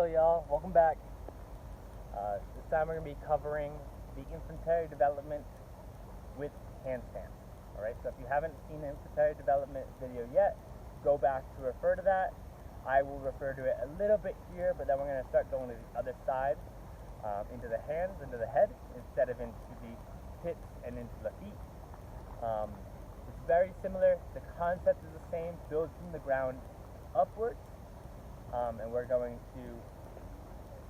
y'all, welcome back. This time we're going to be covering the infantry development with handstands. Alright, so if you haven't seen the infantry development video yet, go back to refer to that. I will refer to it a little bit here, but then we're going to start going to the other side, into the hands, into the head, instead of into the hips and into the feet. It's very similar, the concept is the same, build from the ground upwards, and we're going to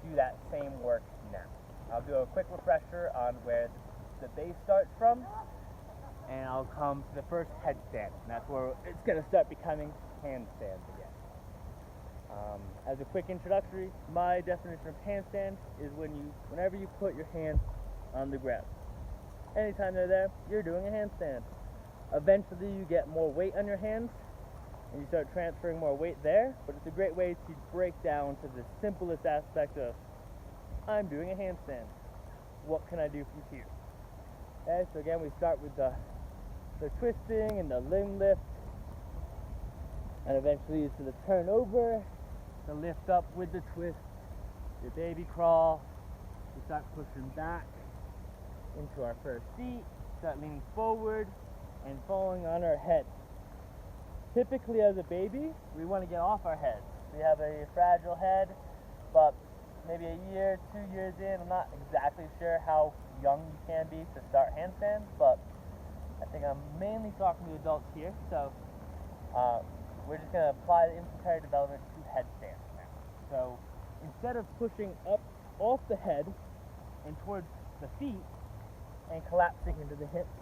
do that same work now. I'll do a quick refresher on where the base starts from, and I'll come to the first headstand, and that's where it's going to start becoming handstands again. As a quick introductory, my definition of handstand is whenever you put your hands on the ground. Anytime they're there, you're doing a handstand. Eventually you get more weight on your hands, and you start transferring more weight there, but it's a great way to break down to the simplest aspect of, I'm doing a handstand. What can I do from here? Okay, so again we start with the twisting and the limb lift, and eventually it's the turn over, the lift up with the twist, your baby crawl, we start pushing back into our first seat, start leaning forward and falling on our head. Typically as a baby, we want to get off our heads. We have a fragile head, but maybe a year, 2 years in, I'm not exactly sure how young you can be to start handstands, but I think I'm mainly talking to adults here, so we're just going to apply the infantry development to headstands now. So instead of pushing up off the head and towards the feet and collapsing into the hips,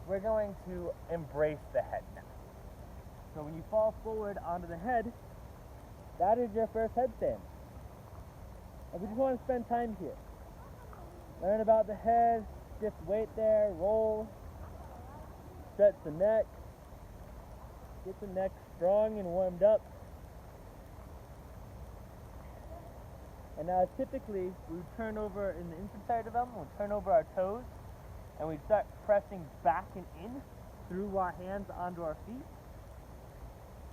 we're going to embrace the head now. So when you fall forward onto the head, that is your first headstand. And we just want to spend time here. Learn about the head, shift weight there, roll, stretch the neck, get the neck strong and warmed up. And now typically we turn over in the infantry development, we turn over our toes and we start pressing back and in through our hands onto our feet.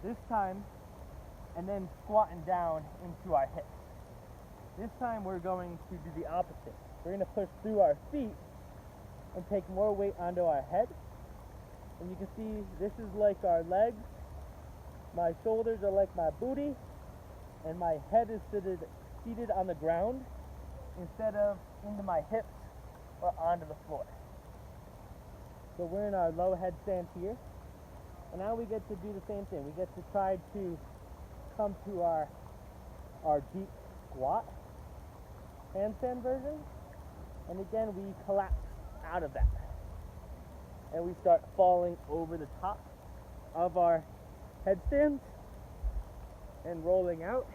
This time, and then squatting down into our hips. This time we're going to do the opposite. We're going to push through our feet and take more weight onto our head. And you can see this is like our legs. My shoulders are like my booty, and my head is seated on the ground instead of into my hips or onto the floor. So we're in our low headstand here. And now we get to do the same thing. We get to try to come to our deep squat handstand version. And again, we collapse out of that. And we start falling over the top of our headstands and rolling out,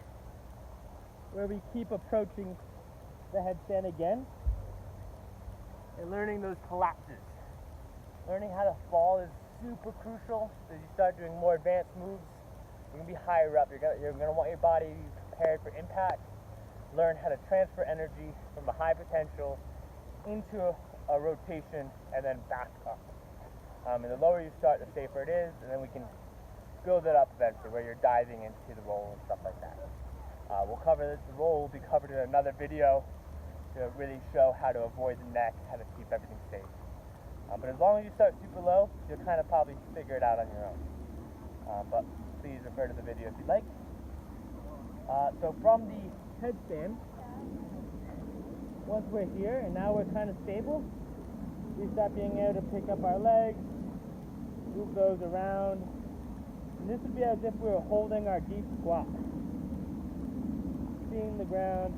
where we keep approaching the headstand again and learning those collapses. Learning how to fall is super crucial. As you start doing more advanced moves, you're going to be higher up. You're going to want your body prepared for impact. Learn how to transfer energy from a high potential into a rotation and then back up. And the lower you start, the safer it is, and then we can build it up eventually where you're diving into the roll and stuff like that. We'll cover this. The roll will be covered in another video to really show how to avoid the neck, how to keep everything safe. But as long as you start super low, you'll kind of probably figure it out on your own. But please refer to the video if you'd like. So from the headstand, once we're here and now we're kind of stable, we start being able to pick up our legs, move those around, and this would be as if we were holding our deep squat. Seeing the ground,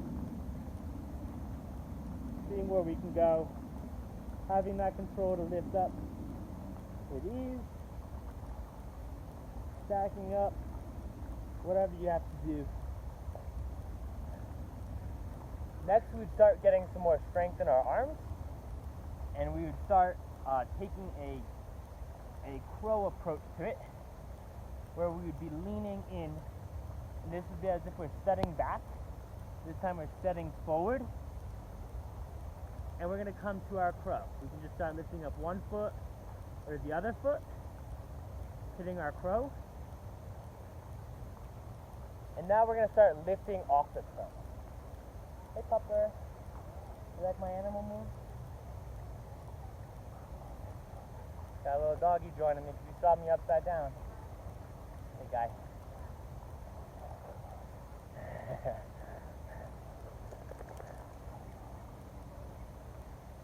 seeing where we can go, having that control to lift up with ease, stacking up, whatever you have to do. Next we would start getting some more strength in our arms, and we would start taking a crow approach to it, where we would be leaning in, and this would be as if we're setting back. This time we're setting forward, and we're going to come to our crow. We can just start lifting up one foot or the other foot, hitting our crow, And now we're going to start lifting off the crow. Hey, pupper. You like my animal move? Got a little doggy joining me because you saw me upside down. Hey, guy.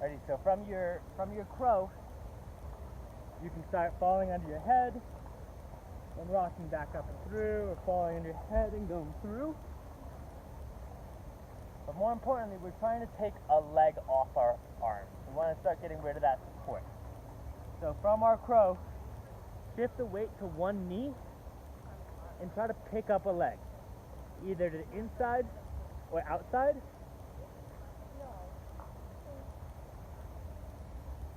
Alrighty, so from your crow, you can start falling under your head and rocking back up and through, or falling under your head and going through. But more importantly, we're trying to take a leg off our arm. We want to start getting rid of that support. So from our crow, shift the weight to one knee and try to pick up a leg, either to the inside or outside.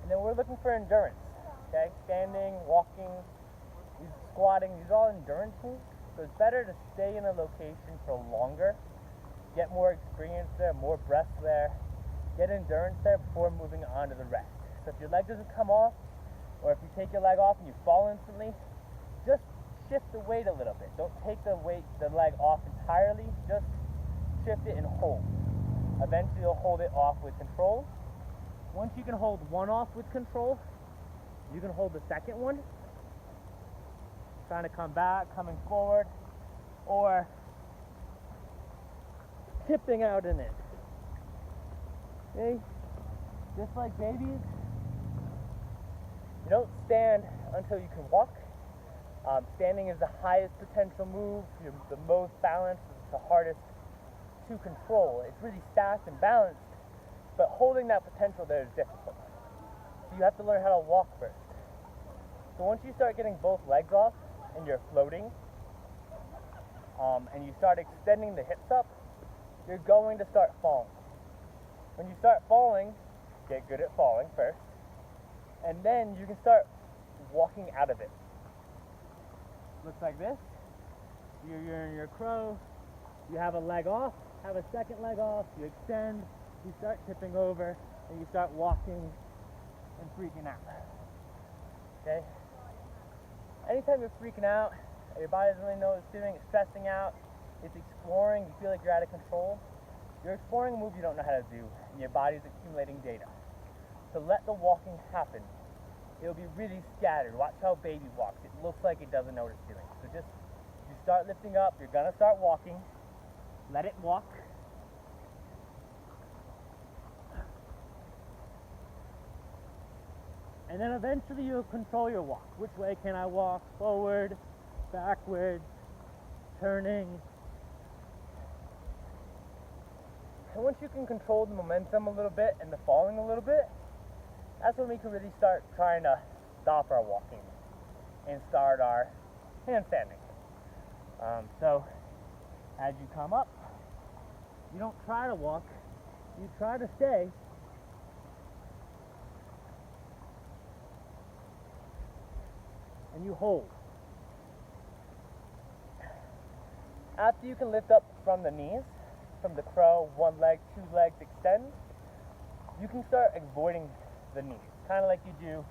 And then we're looking for endurance, okay? Standing, walking, squatting, these are all endurance moves. So it's better to stay in a location for longer, get more experience there, more breaths there, get endurance there before moving on to the rest. So if your leg doesn't come off, or if you take your leg off and you fall instantly, just shift the weight a little bit. Don't take the leg off entirely, just shift it and hold. Eventually you'll hold it off with control. Once you can hold one off with control, you can hold the second one. Trying to come back, coming forward, or tipping out in it. Okay? Just like babies, you don't stand until you can walk. Standing is the highest potential move. You're the most balanced. It's the hardest to control. It's really stacked and balanced, but holding that potential there is difficult. So you have to learn how to walk first. So once you start getting both legs off and you're floating, and you start extending the hips up, you're going to start falling. When you start falling, get good at falling first, and then you can start walking out of it. Looks like this. You're in your crow, you have a leg off, have a second leg off, you extend, you start tipping over, and you start walking and freaking out. Okay? Anytime you're freaking out, your body doesn't really know what it's doing, it's stressing out, it's exploring, you feel like you're out of control, you're exploring a move you don't know how to do, and your body's accumulating data. So let the walking happen. It'll be really scattered. Watch how baby walks. It looks like it doesn't know what it's doing. So just, you start lifting up, you're gonna start walking, let it walk. And then eventually you'll control your walk. Which way can I walk? Forward, backwards, turning. And once you can control the momentum a little bit and the falling a little bit, that's when we can really start trying to stop our walking and start our handstanding. So as you come up, you don't try to walk, you try to stay. And you hold. After you can lift up from the knees, from the crow, one leg, two legs extend, you can start avoiding the knees, kind of like you do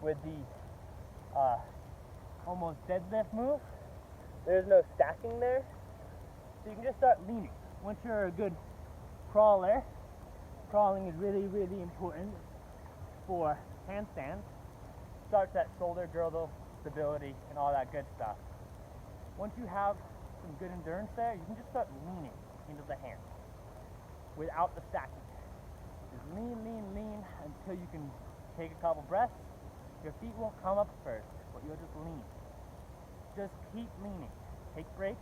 with the almost deadlift move. There's no stacking there, so you can just start leaning. Once you're a good crawler, crawling is really, really important for handstands. Starts that shoulder girdle stability and all that good stuff. Once you have some good endurance there, you can just start leaning into the hands without the stacking. Just lean, lean, lean until you can take a couple breaths. Your feet won't come up first, but you'll just lean. Just keep leaning. Take breaks.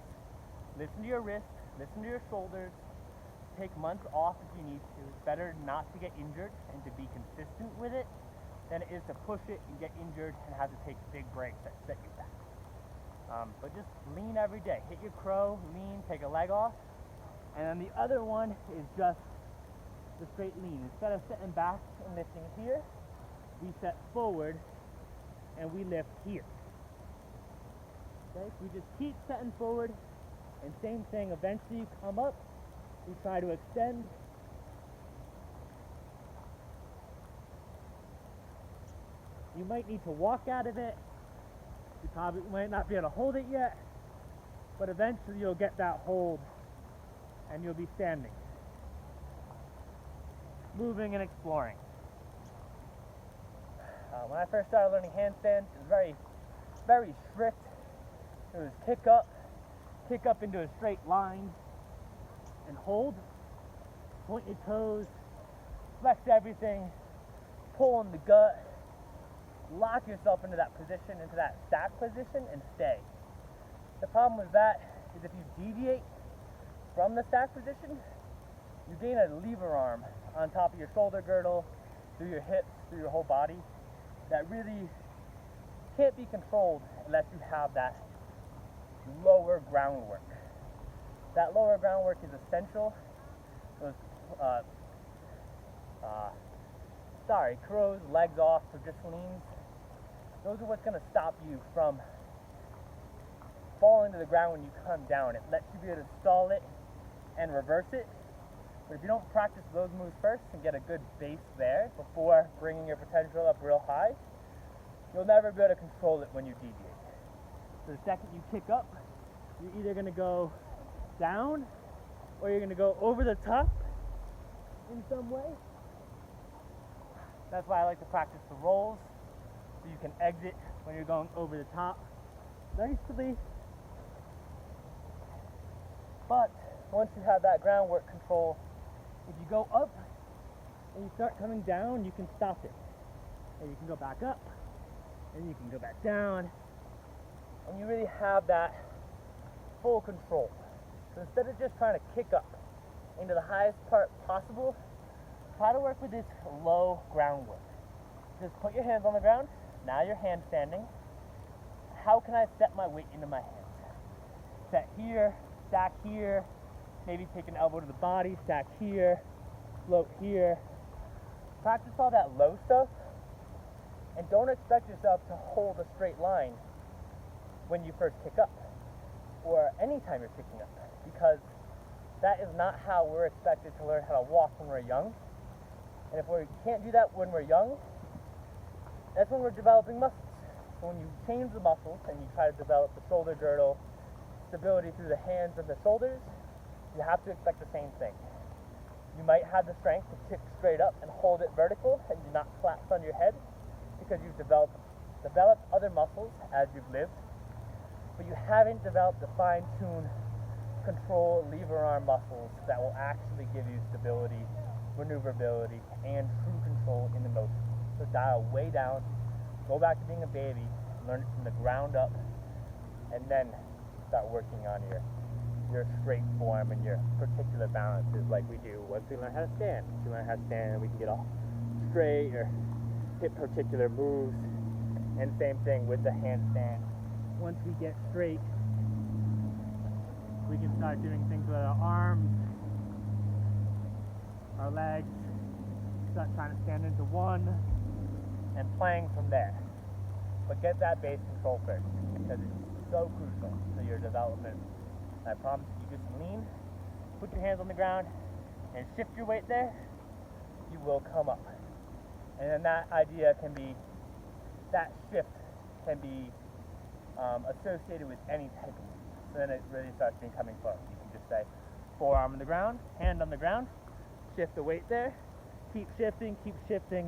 Listen to your wrists. Listen to your shoulders. Take months off if you need to. It's better not to get injured and to be consistent with it than it is to push it and get injured and have to take big breaks that set you back. But just lean every day. Hit your crow, lean, take a leg off. And then the other one is just the straight lean. Instead of sitting back and lifting here, we set forward and we lift here. Okay, so we just keep setting forward, and same thing, eventually you come up, we try to extend. You might need to walk out of it. You probably might not be able to hold it yet. but eventually you'll get that hold and you'll be standing, moving and exploring. When I first started learning handstand, it was very, very strict. It was kick up into a straight line, and hold, point your toes, flex everything, pull in the gut, lock yourself into that position, into that stack position, and stay. The problem with that is if you deviate from the stack position, you gain a lever arm on top of your shoulder girdle, through your hips, through your whole body, that really can't be controlled unless you have that lower groundwork. That lower groundwork is essential. Those crows, legs off, or just leans, those are what's going to stop you from falling to the ground when you come down. It lets you be able to stall it and reverse it. But if you don't practice those moves first and get a good base there before bringing your potential up real high, you'll never be able to control it when you deviate. So the second you kick up, you're either going to go down or you're going to go over the top in some way. That's why I like to practice the rolls, so you can exit when you're going over the top nicely. But once you have that groundwork control, if you go up and you start coming down, you can stop it. And you can go back up, and you can go back down, and you really have that full control. So instead of just trying to kick up into the highest part possible, try to work with this low groundwork. Just put your hands on the ground. Now you're handstanding. How can I set my weight into my hands? Set here, stack here, maybe take an elbow to the body, stack here, float here. Practice all that low stuff, and don't expect yourself to hold a straight line when you first kick up, or anytime you're kicking up, because that is not how we're expected to learn how to walk when we're young. And if we can't do that when we're young, that's when we're developing muscles. So when you change the muscles and you try to develop the shoulder girdle, stability through the hands and the shoulders, you have to expect the same thing. You might have the strength to kick straight up and hold it vertical and do not collapse on your head because you've developed other muscles as you've lived, but you haven't developed the fine-tuned control lever arm muscles that will actually give you stability, maneuverability, and true control in the motion. So dial way down, go back to being a baby, learn it from the ground up, and then start working on your straight form and your particular balances like we do once we learn how to stand. Once we learn how to stand, we can get all straight or hit particular moves. And same thing with the handstand. Once we get straight, we can start doing things with our arms, our legs, start trying to stand into one, and playing from there. But get that base control first, because it's so crucial to your development. I promise you just lean, put your hands on the ground, and shift your weight there, you will come up. And then that shift can be associated with any type of move. So then it really starts becoming fun. You can just say, forearm on the ground, hand on the ground, shift the weight there, keep shifting,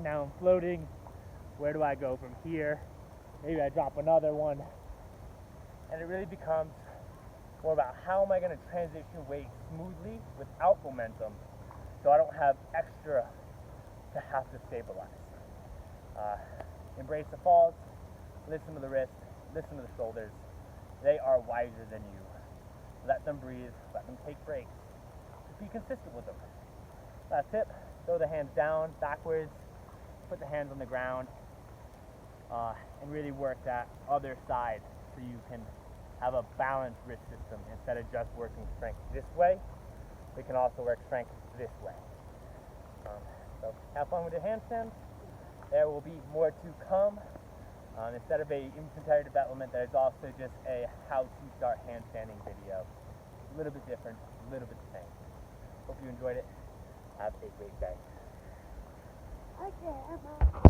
now I'm floating. Where do I go from here? Maybe I drop another one. And it really becomes more about how am I going to transition weight smoothly without momentum so I don't have extra to have to stabilize. Embrace the falls, listen to the wrists, listen to the shoulders. They are wiser than you. Let them breathe, let them take breaks. Just be consistent with them. Last tip, throw the hands down, backwards, put the hands on the ground, and really work that other side so you can have a balanced wrist system. Instead of just working strength this way, we can also work strength this way. So have fun with your handstands. There will be more to come. Instead of a infantry development, there's also just a how to start handstanding video. A little bit different, a little bit the same. Hope you enjoyed it. Have a great day. Okay,